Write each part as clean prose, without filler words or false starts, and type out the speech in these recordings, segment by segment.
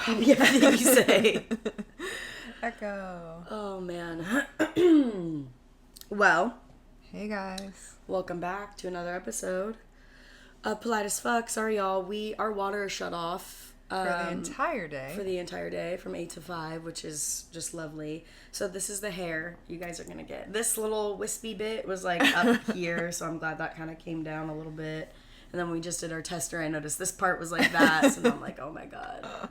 Happy everything you say. Echo. Oh, man. Well. Hey, guys. Welcome back to another episode of Polite as Fuck. Sorry, y'all. Our water is shut off. For the entire day. For the entire day, from 8 to 5, which is just lovely. So this is the hair you guys are going to get. This little wispy bit was like up here, so I'm glad that kind of came down a little bit. And then we just did our tester. I noticed this part was like that, so now I'm like, oh my god.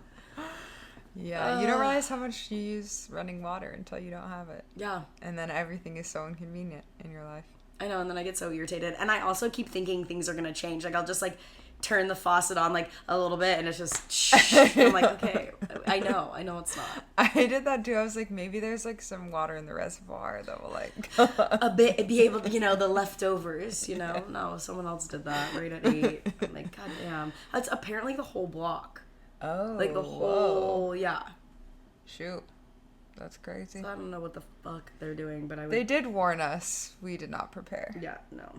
Yeah, you don't realize how much you use running water until you don't have it. Yeah. And then everything is so inconvenient in your life. I know, and then I get so irritated. And I also keep thinking things are going to change. Like, I'll just, like, turn the faucet on, like, a little bit, and it's just, shh. I'm like, okay, I know it's not. I did that, too. I was like, maybe there's, like, some water in the reservoir that will, like... a bit, be able to, the leftovers, No, someone else did that right at 8. I'm like, god damn. That's apparently the whole block. Oh, like, the whole, yeah. Shoot. That's crazy. So I don't know what the fuck they're doing, but They did warn us. We did not prepare. Yeah, no.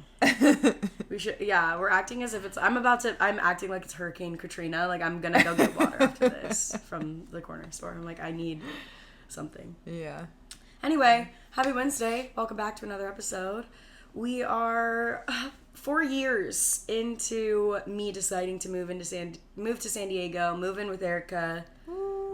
We should, we're acting as if I'm acting like it's Hurricane Katrina. Like, I'm gonna go get water after this from the corner store. I'm like, I need something. Yeah. Anyway, happy Wednesday. Welcome back to another episode. We are 4 years into me deciding to move to San Diego, move in with Erica,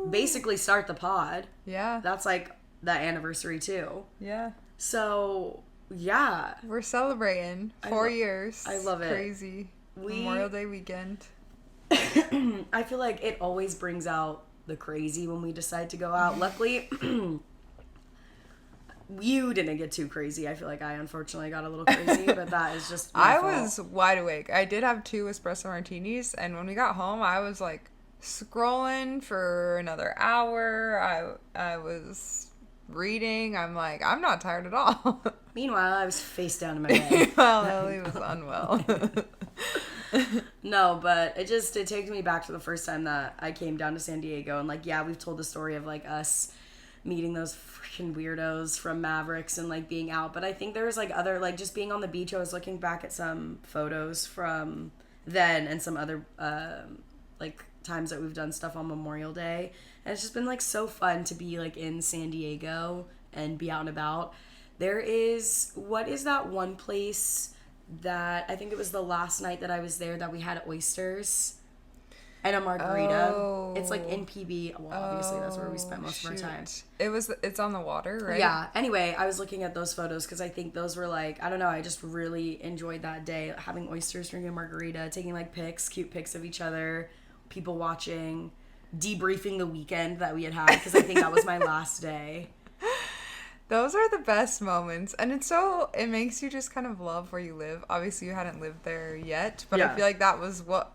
basically start the pod. Yeah. That's like the anniversary too. Yeah. So, yeah. We're celebrating 4 years. I love it. Crazy. Memorial Day weekend. I feel like it always brings out the crazy when we decide to go out. Luckily, you didn't get too crazy. I feel like I unfortunately got a little crazy, but that is just my fault. was wide awake. I did have 2 espresso martinis, and when we got home, I was like scrolling for another hour. I was reading. I'm like, I'm not tired at all. Meanwhile, I was face down in my bed. Meanwhile, Ellie was unwell. No, but it takes me back to the first time that I came down to San Diego, and like, yeah, we've told the story of like us meeting those freaking weirdos from Mavericks and like being out, but I think there was like other, like just being on the beach. I was looking back at some photos from then and some other like times that we've done stuff on Memorial Day, and it's just been like so fun to be like in San Diego and be out and about. What is that one place that I think it was the last night that I was there that we had oysters and a margarita. Oh. It's like in PB. Well, obviously that's where we spent most of our time. It's on the water, right? Yeah. Anyway, I was looking at those photos because I think those were like, I don't know, I just really enjoyed that day, having oysters, drinking a margarita, taking like cute pics of each other, people watching, debriefing the weekend that we had because I think that was my last day. Those are the best moments, and it makes you just kind of love where you live. Obviously, you hadn't lived there yet, but I feel like that was what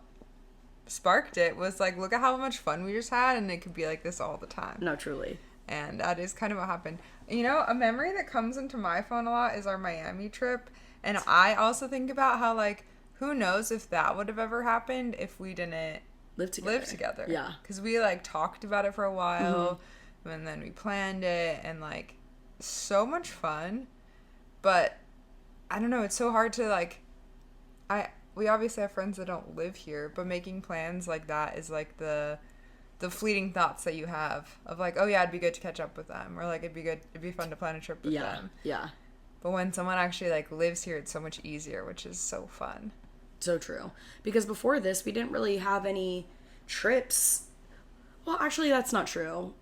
sparked it, was like, look at how much fun we just had, and it could be like this all the time. No, truly. And that is kind of what happened. A memory that comes into my phone a lot is our Miami trip, and I also think about how, like, who knows if that would have ever happened if we didn't live together. Yeah. Because we, like, talked about it for a while, and then we planned it, and, like, so much fun, but I don't know, it's so hard to, like, we obviously have friends that don't live here, but making plans like that is like the fleeting thoughts that you have of like, oh yeah, it'd be good to catch up with them, or like it'd be fun to plan a trip with them. Yeah. But when someone actually like lives here, it's so much easier, which is so fun. So true. Because before this, we didn't really have any trips. Well, actually, that's not true.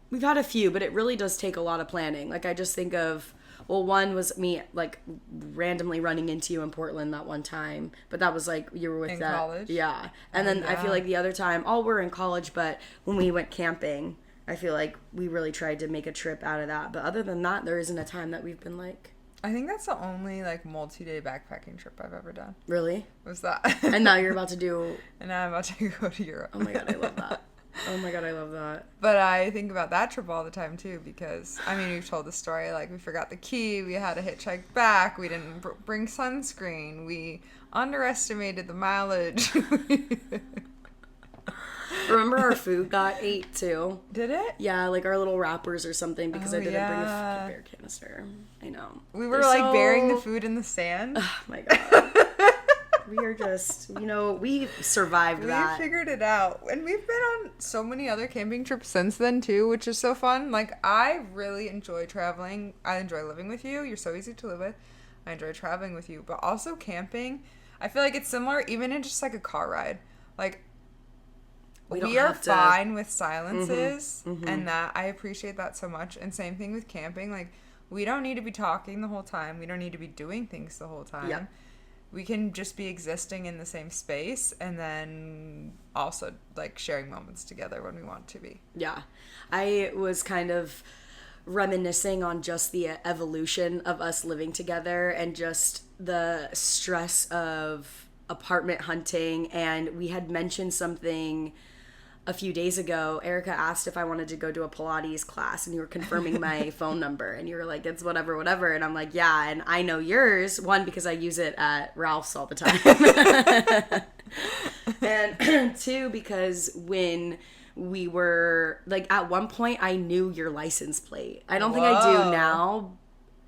We've had a few, but it really does take a lot of planning. Like, I just think of, well, one was me, like, randomly running into you in Portland that one time. But that was, like, you were with in that. college? Yeah. And then I feel like the other time, we're in college, but when we went camping, I feel like we really tried to make a trip out of that. But other than that, there isn't a time that we've been, like... I think that's the only, like, multi-day backpacking trip I've ever done. Really? Was that. And now you're about to do... And now I'm about to go to Europe. Oh, my God, I love that. Oh my God, I love that. But I think about that trip all the time too, because I mean, we've told the story, like we forgot the key, we had to hitchhike back, we didn't bring sunscreen, we underestimated the mileage. Remember our food got ate too? Did it? Yeah, like our little wrappers or something, because I didn't bring a fucking bear canister. I know. We were like burying the food in the sand. Oh my God. We are just, we survived that. We figured it out. And we've been on so many other camping trips since then, too, which is so fun. Like, I really enjoy traveling. I enjoy living with you. You're so easy to live with. I enjoy traveling with you. But also camping, I feel like it's similar, even in just, like, a car ride. Like, we are fine with silences, and that, I appreciate that so much. And same thing with camping. Like, we don't need to be talking the whole time. We don't need to be doing things the whole time. Yep. We can just be existing in the same space and then also, like, sharing moments together when we want to be. Yeah. I was kind of reminiscing on just the evolution of us living together and just the stress of apartment hunting. And we had mentioned something a few days ago. Erica asked if I wanted to go to a Pilates class, and you were confirming my phone number, and you were like, it's whatever. And I'm like, yeah, and I know yours, one, because I use it at Ralph's all the time. And two, because when we were, like, at one point, I knew your license plate. I don't think I do now,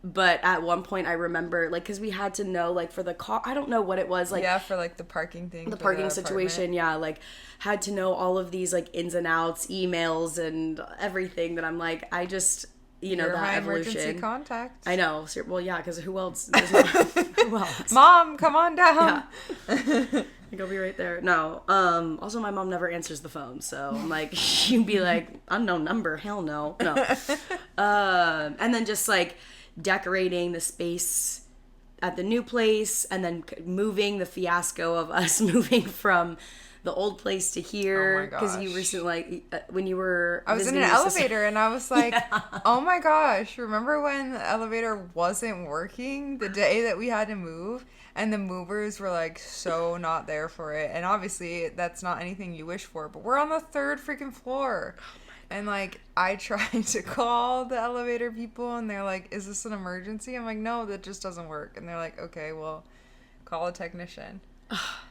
but at one point I remember, like, because we had to know, like, for the car, I don't know what it was, like, yeah, for, like, the parking thing, the parking situation, yeah, like, had to know all of these, like, ins and outs, emails, and everything, that I'm like, I just, You're that my evolution. Emergency contact. I know. Well, yeah, because who else? Who else? Mom, come on down. Yeah. Like, I'll be right there. No. Also, my mom never answers the phone, so I'm like, she'd be like, unknown number. Hell no. No. And then just, like, decorating the space at the new place, and then moving, the fiasco of us moving from the old place to here, because you recently, like, when you were I was in an elevator and I was like, oh my gosh, remember when the elevator wasn't working the day that we had to move, and the movers were, like, so not there for it, and obviously that's not anything you wish for, but we're on the 3rd freaking floor. And, like, I tried to call the elevator people, and they're like, is this an emergency? I'm like, no, that just doesn't work. And they're like, okay, well, call a technician.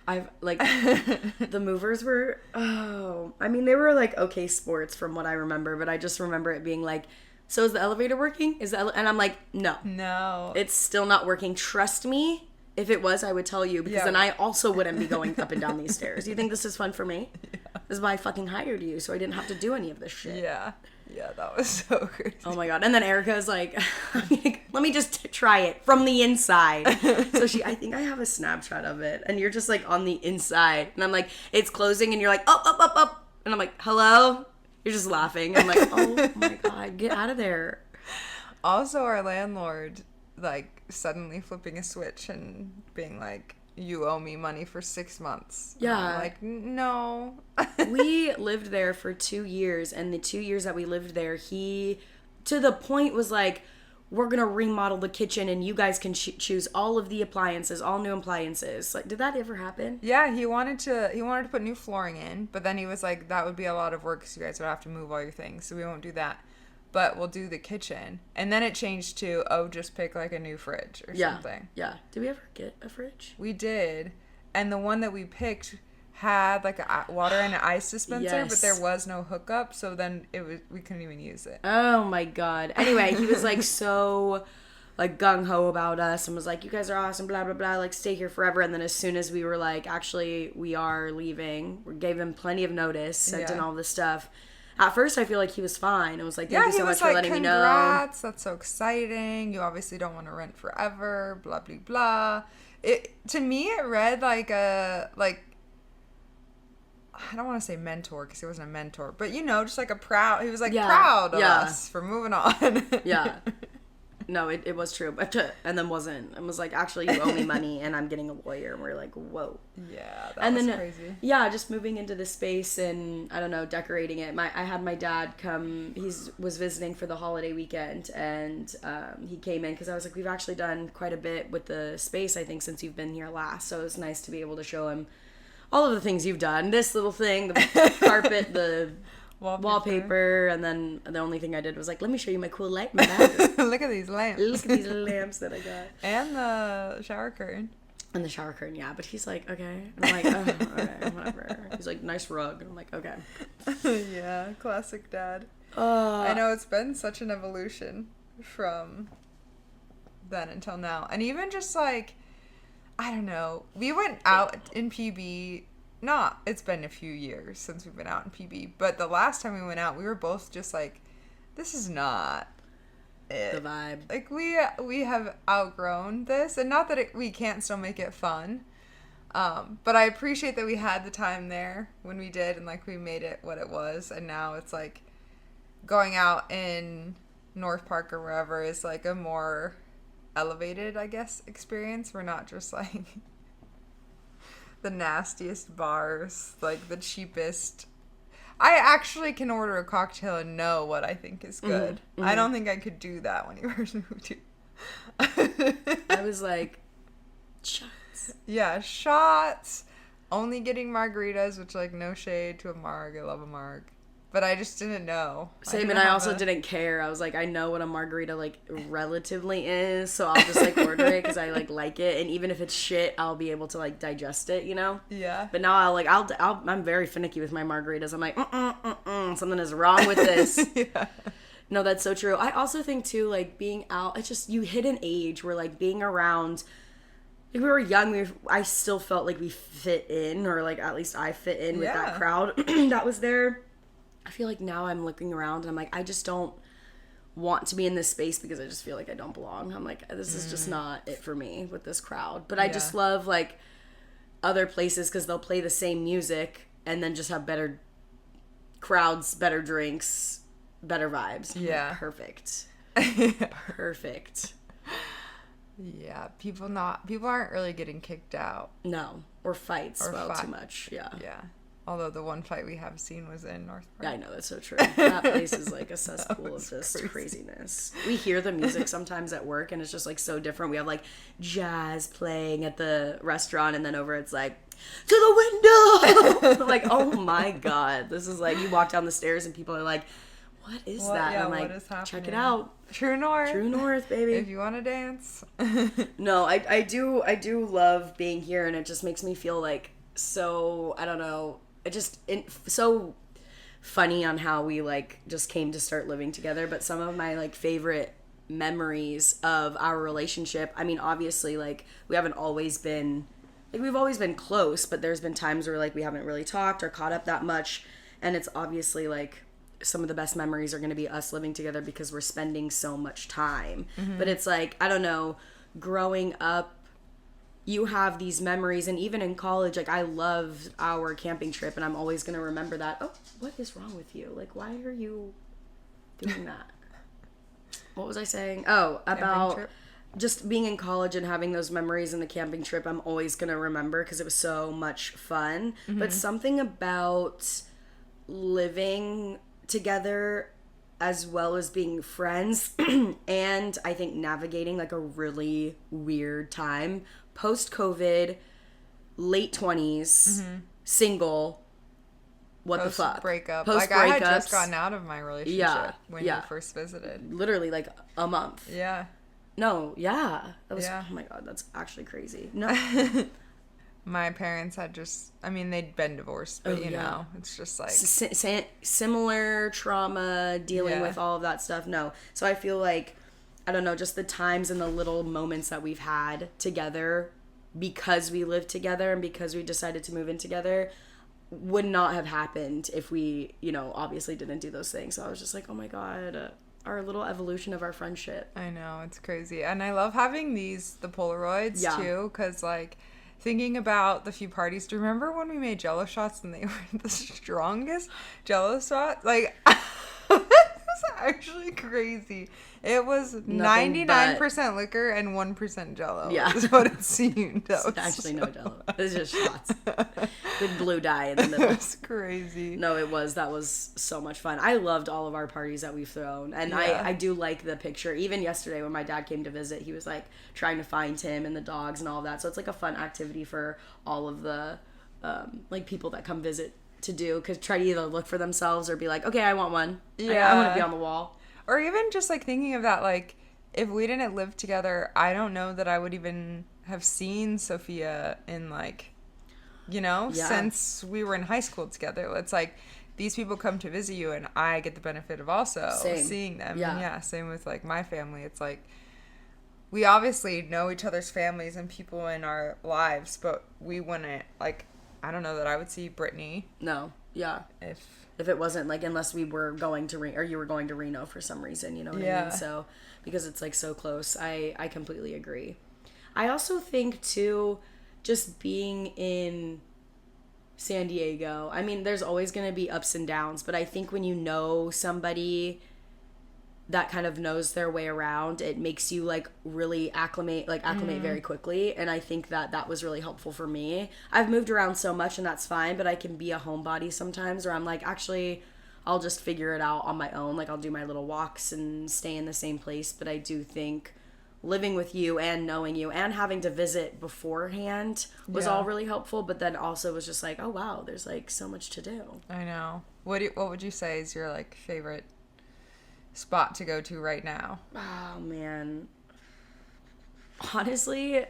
I've, like, the movers were, I mean, they were, like, okay sports from what I remember, but I just remember it being like, so is the elevator working? And I'm like, no. It's still not working. Trust me. If it was, I would tell you, because then I also wouldn't be going up and down these stairs. You think this is fun for me? Yeah. This is why I fucking hired you, so I didn't have to do any of this shit. Yeah. Yeah, that was so crazy. Oh my god. And then Erica is like, let me just try it from the inside. So I think I have a Snapchat of it, and you're just, like, on the inside. And I'm like, it's closing, and you're like, up. And I'm like, hello? You're just laughing. I'm like, oh my god, get out of there. Also, our landlord, like, suddenly flipping a switch and being like, you owe me money for 6 months. Yeah. And I'm like, no. We lived there for 2 years, and the 2 years that we lived there, he, to the point, was like, we're going to remodel the kitchen, and you guys can choose all of the appliances, all new appliances. Like, did that ever happen? Yeah, he wanted to put new flooring in, but then he was like, that would be a lot of work, because you guys would have to move all your things, so we won't do that. But we'll do the kitchen. And then it changed to, just pick, like, a new fridge or something. Yeah. Did we ever get a fridge? We did. And the one that we picked had, like, a water and an ice dispenser, but there was no hookup, so then we couldn't even use it. Oh, my God. Anyway, he was, like, so, like, gung-ho about us and was like, you guys are awesome, blah, blah, blah, like, stay here forever. And then as soon as we were like, actually, we are leaving, we gave him plenty of notice, sent in all this stuff. At first, I feel like he was fine. It was like, thank you so much for letting me know. Congrats, that's so exciting. You obviously don't want to rent forever, blah, blah, blah. To me, it read like a, like, I don't want to say mentor, because he wasn't a mentor, but, you know, just like he was like proud of us for moving on. Yeah. No, it was true, but and then wasn't. And was like, actually, you owe me money, and I'm getting a lawyer. And we're like, whoa. Yeah, that was crazy. Yeah, just moving into the space and, I don't know, decorating it. I had my dad come. He was visiting for the holiday weekend, and he came in because I was like, we've actually done quite a bit with the space, I think, since you've been here last. So it was nice to be able to show him all of the things you've done. This little thing, the carpet, the wallpaper, and then the only thing I did was like, let me show you my cool light in my bathroom. Look at these lamps. Look at these lamps that I got. And the shower curtain. And the shower curtain, yeah. But he's like, okay. And I'm like, oh, okay, whatever. He's like, nice rug. And I'm like, okay. Yeah, classic dad. I know, it's been such an evolution from then until now. And even just like, I don't know. We went out in PB. It's been a few years since we've been out in PB, but the last time we went out, we were both just like, this is not it. The vibe. Like, we have outgrown this, and not that we can't still make it fun, but I appreciate that we had the time there when we did, and like we made it what it was, and now it's like going out in North Park or wherever is like a more elevated, I guess, experience. We're not just like the nastiest bars, like the cheapest. I actually can order a cocktail and know what I think is good. Mm-hmm. I don't think I could do that when you first moved here. I was like, shots. Yeah, shots. Only getting margaritas, which, like, no shade to a marg. I love a marg. But I just didn't know. Same, and I also didn't care. I was like, I know what a margarita, like, relatively is, so I'll just, like, order it because I, like it. And even if it's shit, I'll be able to, like, digest it, you know? Yeah. But now I'm very finicky with my margaritas. I'm like, something is wrong with this. Yeah. No, that's so true. I also think, too, like, being out, it's just, you hit an age where, like, being around, like, we were young, I still felt like we fit in, or, like, at least I fit in with that crowd that was there. I feel like now I'm looking around and I'm like, I just don't want to be in this space because I just feel like I don't belong. I'm like, this is just not it for me with this crowd. But I just love, like, other places because they'll play the same music and then just have better crowds, better drinks, better vibes. Yeah. Like, perfect. Perfect. Yeah, people aren't really getting kicked out. No. Or fights. Too much. Yeah. Yeah. Although the one fight we have seen was in North Park. Yeah, I know, that's so true. That place is like a cesspool of this craziness. We hear the music sometimes at work and it's just like so different. We have like jazz playing at the restaurant and then over it's like, to the window! Like, oh my God. This is like, you walk down the stairs and people are like, what is that? Yeah, and I'm like, what is happening? Check it out. True North. True North, baby. If you want to dance. No, I do love being here and it just makes me feel like so, I don't know, so funny on how we like just came to start living together. But some of my like favorite memories of our relationship, I mean, obviously like we haven't always been like, we've always been close, but there's been times where like we haven't really talked or caught up that much, and it's obviously like some of the best memories are going to be us living together because we're spending so much time. But it's like, I don't know, growing up, you have these memories, and even in college, like, I loved our camping trip, and I'm always going to remember that. Oh, what is wrong with you? Like, why are you doing that? What was I saying? Oh, about just being in college and having those memories in the camping trip, I'm always going to remember because it was so much fun. But something about living together as well as being friends and I think navigating like a really weird time, post-COVID, late 20s, single, what the fuck? Breakup. Post like, I had just gotten out of my relationship when you first visited. Literally like a month. Yeah. No, yeah. That was, oh my God, that's actually crazy. No. My parents had they'd been divorced, but you know, it's just like similar trauma, dealing with all of that stuff. No. So I feel like, I don't know, just the times and the little moments that we've had together because we lived together and because we decided to move in together would not have happened if we, you know, obviously didn't do those things. So I was just like, oh my God, our little evolution of our friendship. I know, it's crazy. And I love having the Polaroids too, because like, thinking about the few parties, do you remember when we made Jell-O shots and they were the strongest Jell-O shots? Like, it was actually crazy. It was 99% liquor and 1% Jell-O. Yeah. Is what it seemed. It's actually no Jell-O. It was just shots with blue dye in the middle. It was crazy. No, it was. That was so much fun. I loved all of our parties that we've thrown. And I do like the picture. Even yesterday when my dad came to visit, he was like trying to find him and the dogs and all of that. So it's like a fun activity for all of the like people that come visit to do. Because try to either look for themselves or be like, okay, I want one. Yeah. I want to be on the wall. Or even just, like, thinking of that, like, if we didn't live together, I don't know that I would even have seen Sophia in, like, you know, since we were in high school together. It's like, these people come to visit you, and I get the benefit of also seeing them. Yeah. And same with, like, my family. It's like, we obviously know each other's families and people in our lives, but we wouldn't, like, I don't know that I would see Brittany. No. Yeah. If it wasn't, like, unless we were going to or you were going to Reno for some reason, you know what I mean? So, because it's, like, so close. I completely agree. I also think, too, just being in San Diego, I mean, there's always going to be ups and downs, but I think when you know somebody that kind of knows their way around, it makes you like really acclimate very quickly. And I think that was really helpful for me. I've moved around so much and that's fine, but I can be a homebody sometimes where I'm like, actually, I'll just figure it out on my own. Like, I'll do my little walks and stay in the same place. But I do think living with you and knowing you and having to visit beforehand was all really helpful. But then also was just like, oh wow, there's like so much to do. I know. What would you say is your like favorite spot to go to right now? Oh man, honestly,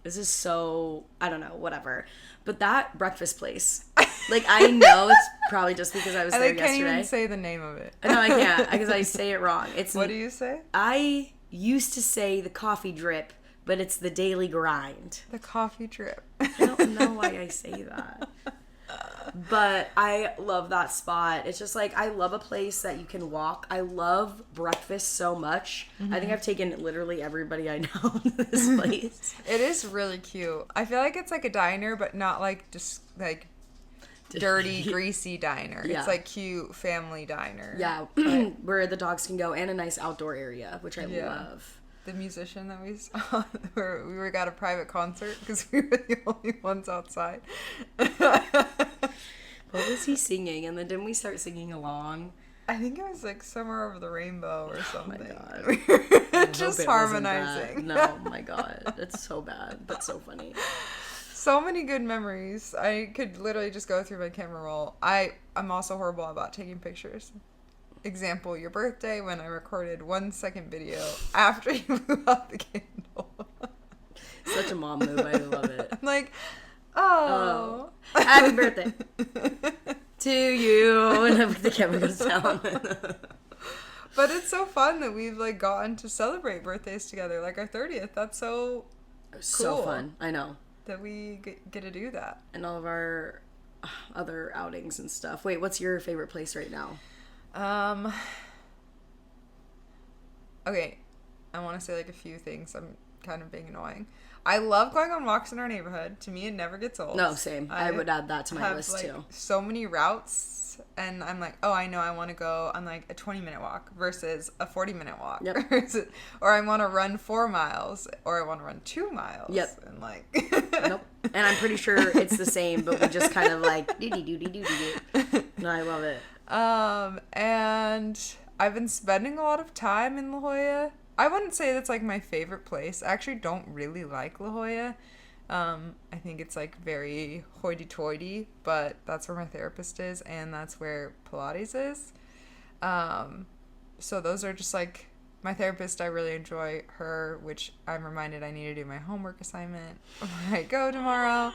this is so, I don't know, whatever, but that breakfast place, like, I know it's probably just because I was there yesterday. I can't even say the name of it. No, I can't, because I say it wrong. What do you say? I used to say the coffee drip, but it's the daily grind. The coffee drip. I don't know why I say that. But I love that spot. It's just like, I love a place that you can walk. I love breakfast so much. I think I've taken literally everybody I know to this place. It is really cute. I feel like it's like a diner, but not like just like dirty, greasy diner. Yeah. It's like cute family diner. Yeah, where the dogs can go and a nice outdoor area, which I love. The musician that we saw, where we got a private concert because we were the only ones outside. What was he singing? And then didn't we start singing along? I think it was like Somewhere Over the Rainbow or something. Oh my God. Just harmonizing. No, my God. It's so bad, but so funny. So many good memories. I could literally just go through my camera roll. I'm also horrible about taking pictures. Example, your birthday, when I recorded 1 second video after you blew out the candle. Such a mom move. I love it. I'm like, oh. Happy birthday to you. And the camera goes down. But it's so fun that we've like gotten to celebrate birthdays together, like our 30th. That's so cool. So fun. I know. That we get to do that. And all of our other outings and stuff. Wait, what's your favorite place right now? Okay, I want to say like a few things. I'm kind of being annoying. I love going on walks in our neighborhood. To me, it never gets old. No, same. I would add that to my list, like, too. So many routes, and I'm like, oh, I know I want to go on like a 20-minute walk versus a 40-minute walk. Yep. Or I want to run 4 miles, or I want to run 2 miles. Yep. And like, nope. And I'm pretty sure it's the same, but we just kind of like do. No, I love it. And I've been spending a lot of time in La Jolla. I wouldn't say that's like my favorite place. I actually don't really like La Jolla. I think it's like very hoity-toity, but that's where my therapist is, and that's where Pilates is. So those are just like my therapist. I really enjoy her, which I'm reminded I need to do my homework assignment when I go tomorrow.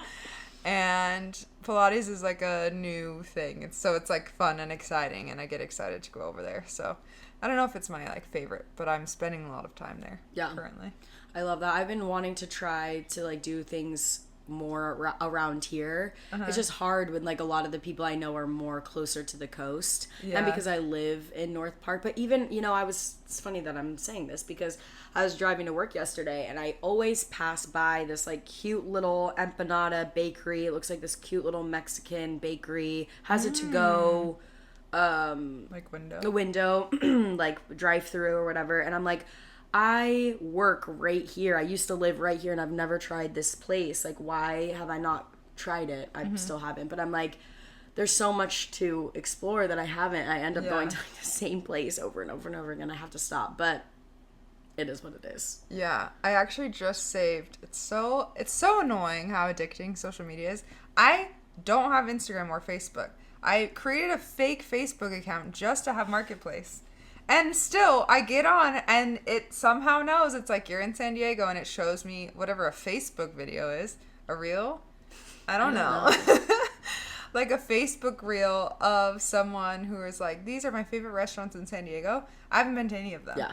And Pilates is like a new thing. It's like fun and exciting, and I get excited to go over there. So I don't know if it's my like favorite, but I'm spending a lot of time there currently. I love that. I've been wanting to try to like do things more around here. It's just hard when like a lot of the people I know are more closer to the coast. And because I live in North Park. But even, you know, it's funny that I'm saying this because I was driving to work yesterday and I always pass by this like cute little empanada bakery. It looks like this cute little Mexican bakery. Has a to-go like window like drive through or whatever. And I'm like, I work right here. I used to live right here and I've never tried this place. Like, why have I not tried it? I still haven't. But I'm like, there's so much to explore that I haven't. I end up going to like the same place over and over and over again. I have to stop. But it is what it is. Yeah. I actually just saved. It's so annoying how addicting social media is. I don't have Instagram or Facebook. I created a fake Facebook account just to have Marketplace. And still, I get on, and it somehow knows. It's like, you're in San Diego, and it shows me whatever a Facebook video is. A reel? I don't know. Like a Facebook reel of someone who is like, these are my favorite restaurants in San Diego. I haven't been to any of them. Yeah.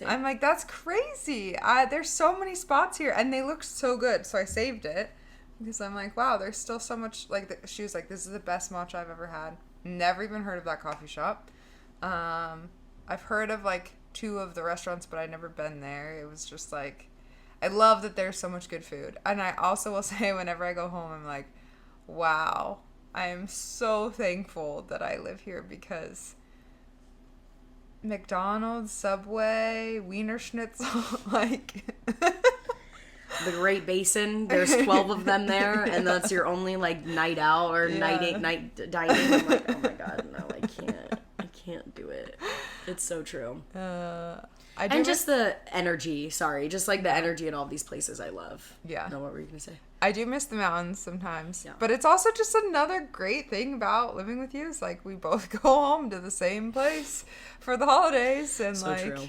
I'm like, that's crazy. There's so many spots here, and they look so good. So I saved it because I'm like, wow, there's still so much. Like, she was like, this is the best matcha I've ever had. Never even heard of that coffee shop. I've heard of like 2 of the restaurants, but I'd never been there. It was just like, I love that there's so much good food. And I also will say, whenever I go home, I'm like, wow, I am so thankful that I live here, because McDonald's, Subway, Wiener Schnitzel, like the Great Basin, there's 12 of them there, and that's your only like night out or night dining. I'm like, oh my god, no, I can't do it. It's so true. And just the energy, just like the energy at all these places I love. Yeah. No, what were you gonna say? I do miss the mountains sometimes. Yeah. But it's also just another great thing about living with you is like we both go home to the same place for the holidays, and so like true.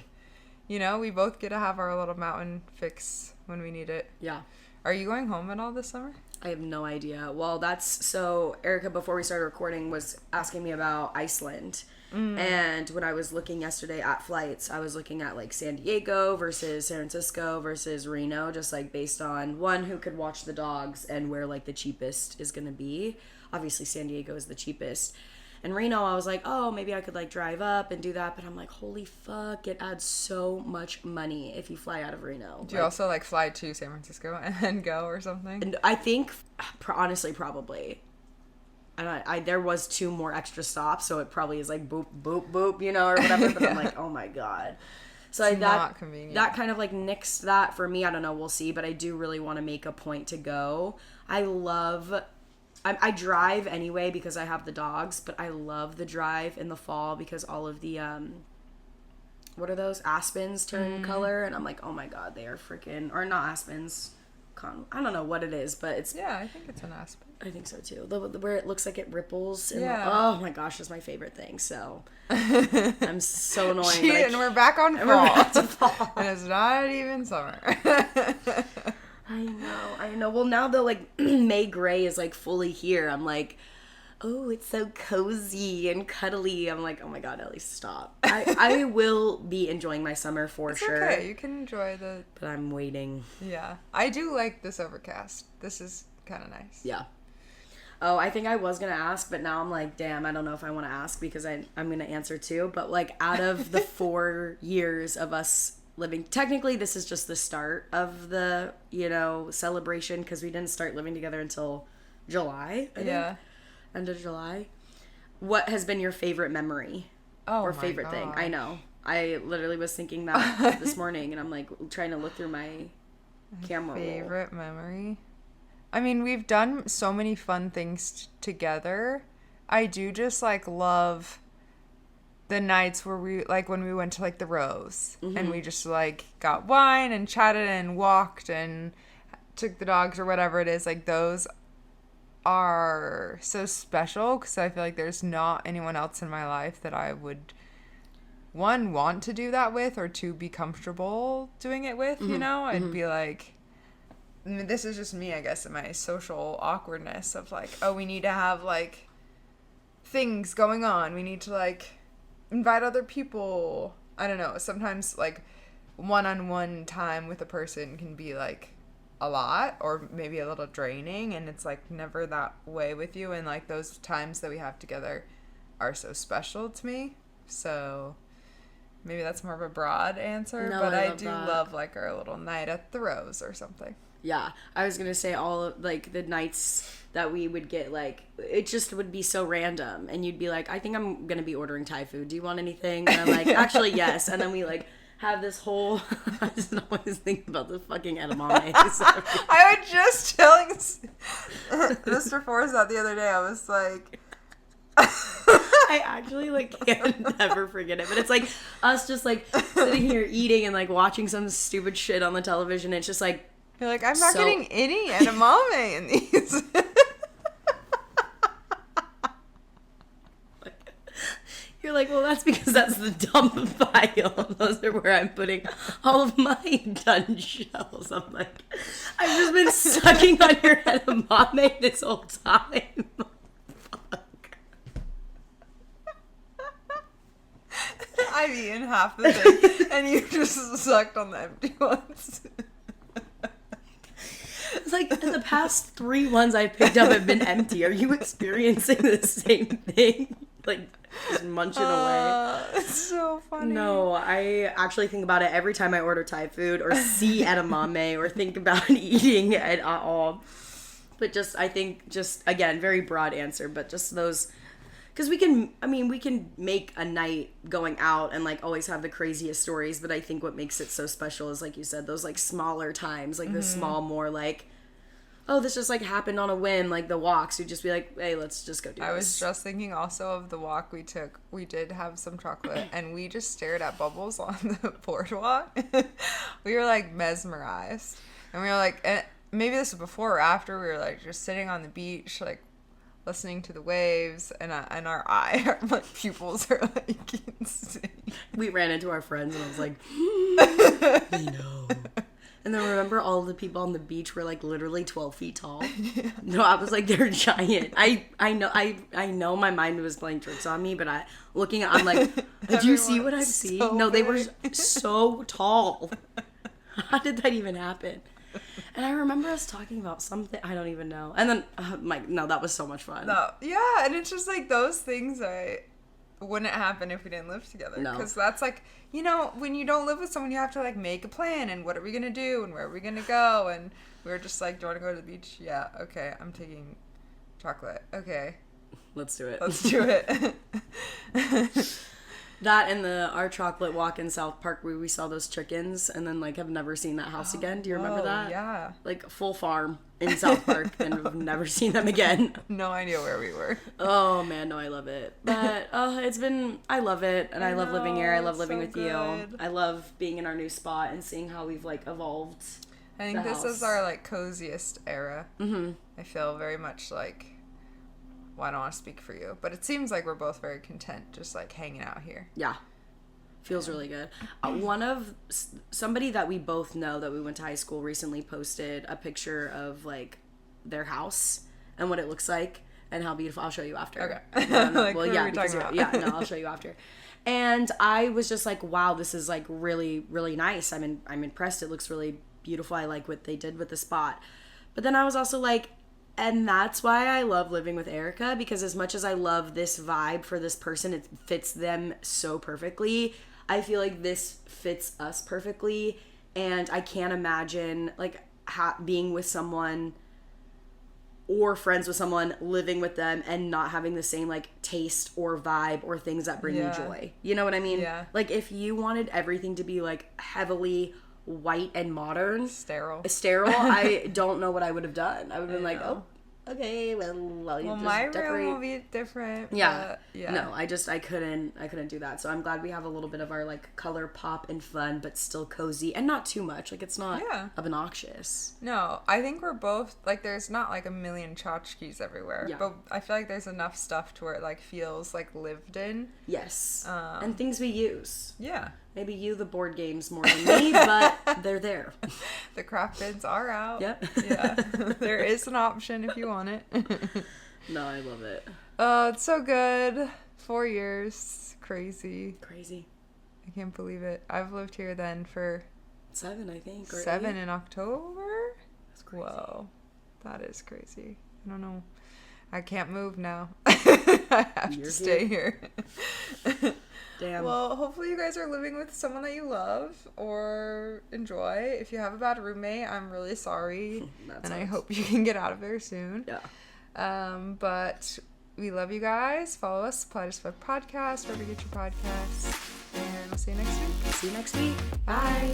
You know, we both get to have our little mountain fix when we need it. Yeah. Are you going home at all this summer? I have no idea. Well, so Erica, before we started recording, was asking me about Iceland. And when I was looking yesterday at flights, I was looking at like San Diego versus San Francisco versus Reno, just like based on one, who could watch the dogs, and where like the cheapest is going to be. Obviously San Diego is the cheapest. And Reno, I was like, oh, maybe I could like drive up and do that. But I'm like, holy fuck, it adds so much money if you fly out of Reno. Do you also like fly to San Francisco and then go or something? And I think, honestly, probably. And I there was 2 more extra stops, so it probably is like boop, boop, boop, you know, or whatever. But I'm like, oh my god. So it's not convenient. That kind of like nixed that for me. I don't know, we'll see. But I do really want to make a point to go. I drive anyway because I have the dogs, but I love the drive in the fall because all of the what are those, aspens turn color, and I'm like, oh my god, they are freaking, or not aspens, I don't know what it is, but it's, yeah, I think it's an aspen. I think so too. Where it looks like it ripples. And yeah. Oh my gosh, it's my favorite thing. So I'm so annoying. And we're back on fall. We're back to fall. And it's not even summer. I know. Well, now the like May gray is like fully here. I'm like, oh, it's so cozy and cuddly. I'm like, oh my god, Ellie, stop. I will be enjoying my summer for sure. Okay, you can enjoy the. But I'm waiting. Yeah, I do like this overcast. This is kind of nice. Yeah. Oh, I think I was going to ask, but now I'm like, damn, I don't know if I want to ask because I'm going to answer too. But like out of the 4 years of us living, technically this is just the start of the, celebration, because we didn't start living together until July, I think. Yeah. End of July. What has been your favorite memory? Or favorite thing? I know. I literally was thinking that this morning, and I'm like trying to look through my camera roll. Favorite memory? I mean, we've done so many fun things together. I do just like love the nights where we, like when we went to like the Rose, and we just like got wine and chatted and walked and took the dogs or whatever it is. Like those are so special because I feel like there's not anyone else in my life that I would, 1, want to do that with, or 2, be comfortable doing it with, I'd be like, I mean, this is just me, I guess, and my social awkwardness of like, oh, we need to have like things going on. We need to like invite other people. I don't know. Sometimes like one-on-one time with a person can be like a lot, or maybe a little draining, and it's like never that way with you. And like those times that we have together are so special to me. So maybe that's more of a broad answer, but I do love like our little night at the Rose or something. Yeah, I was gonna say all of, like, the nights that we would get, like, it just would be so random, and you'd be like, I think I'm gonna be ordering Thai food. Do you want anything? And I'm like, actually, yes. And then we, like, have this whole, I just always think about the fucking edamame. I was just telling Mr. Forsyth the other day, I was like... I actually, like, can't never forget it. But it's, like, us just, like, sitting here eating and, like, watching some stupid shit on the television. It's just, like... You're like, I'm not getting any edamame in these. You're like, well, that's because that's the dump pile. Those are where I'm putting all of my done shells. I'm like, I've just been sucking on your edamame this whole time. Fuck. I've eaten half the thing, and you just sucked on the empty ones. It's like the past 3 ones I picked up have been empty. Are you experiencing the same thing? Like, just munching away. It's so funny. No, I actually think about it every time I order Thai food or see edamame or think about eating it at all. But I think, again, very broad answer, but just those, because we can make a night going out and, like, always have the craziest stories, but I think what makes it so special is, like you said, those, like, smaller times, like, the small, more, like, oh, this just, like, happened on a whim, like, the walks. You'd just be like, hey, let's just go do this. I was just thinking also of the walk we took. We did have some chocolate, and we just stared at bubbles on the boardwalk. We were, like, mesmerized. And we were, like, maybe this was before or after, we were, like, just sitting on the beach, like, listening to the waves, and our like, pupils are, like, insane. We ran into our friends, and I was like, they know. And then remember all the people on the beach were, like, literally 12 feet tall? Yeah. No, I was like, they're giant. I know my mind was playing tricks on me, but I'm like, did you see what I've seen? So no, they were so tall. How did that even happen? And I remember us talking about something, I don't even know. And then, no, that was so much fun. No, yeah, and it's just, like, those things wouldn't happen if we didn't live together. No. Because that's, like, you know, when you don't live with someone, you have to, like, make a plan, and what are we going to do, and where are we going to go, and we were just like, do you want to go to the beach? Yeah, okay, I'm taking chocolate. Okay. Let's do it. Let's do it. That and our chocolate walk in South Park where we saw those chickens and then, like, have never seen that house again. Do you remember that? Yeah. Like, full farm in South Park and we've never seen them again. No idea where we were. Oh, man, no, I love it. But, I love it. And I love living here. I love living with you. I love being in our new spot and seeing how we've, like, evolved. I think this is our, like, coziest era. Mm-hmm. I feel very much like... Well, I don't want to speak for you, but it seems like we're both very content just, like, hanging out here. Yeah. Feels really good. Somebody that we both know that we went to high school recently posted a picture of, like, their house and what it looks like and how beautiful. I'll show you after. Okay. Like, well, yeah, I'll show you after. And I was just like, wow, this is, like, really, really nice. I'm impressed. It looks really beautiful. I like what they did with the spot. But then I was also like, and that's why I love living with Erica, because as much as I love this vibe for this person, it fits them so perfectly. I feel like this fits us perfectly, and I can't imagine, like, being with someone or friends with someone, living with them, and not having the same, like, taste or vibe or things that bring you joy. You know what I mean? Yeah. Like, if you wanted everything to be, like, heavily white and modern, sterile, I don't know what I would have done. I would have been like, oh, okay, well, you just my decorate. room will be different. Yeah. Yeah. No, I couldn't do that. So I'm glad we have a little bit of our, like, color pop and fun, but still cozy and not too much. Like, it's not obnoxious. No, I think we're both, like, there's not, like, a million tchotchkes everywhere. Yeah. But I feel like there's enough stuff to where it, like, feels, like, lived in. Yes. And things we use. Yeah. Maybe you, the board games, more than me, but they're there. The craft bins are out. Yep. Yeah. There is an option if you want it. No, I love it. Oh, it's so good. 4 years. Crazy. I can't believe it. I've lived here then for... 7, I think. Or 7 8? in October? That's crazy. Whoa. That is crazy. I don't know. I can't move now. I have to stay here. Damn. Well, hopefully you guys are living with someone that you love or enjoy. If you have a bad roommate, I'm really sorry. I hope you can get out of there soon. Yeah. But we love you guys. Follow us, Apply to Smoke Podcast, wherever you get your podcasts. And we'll see you next week. See you next week. Bye.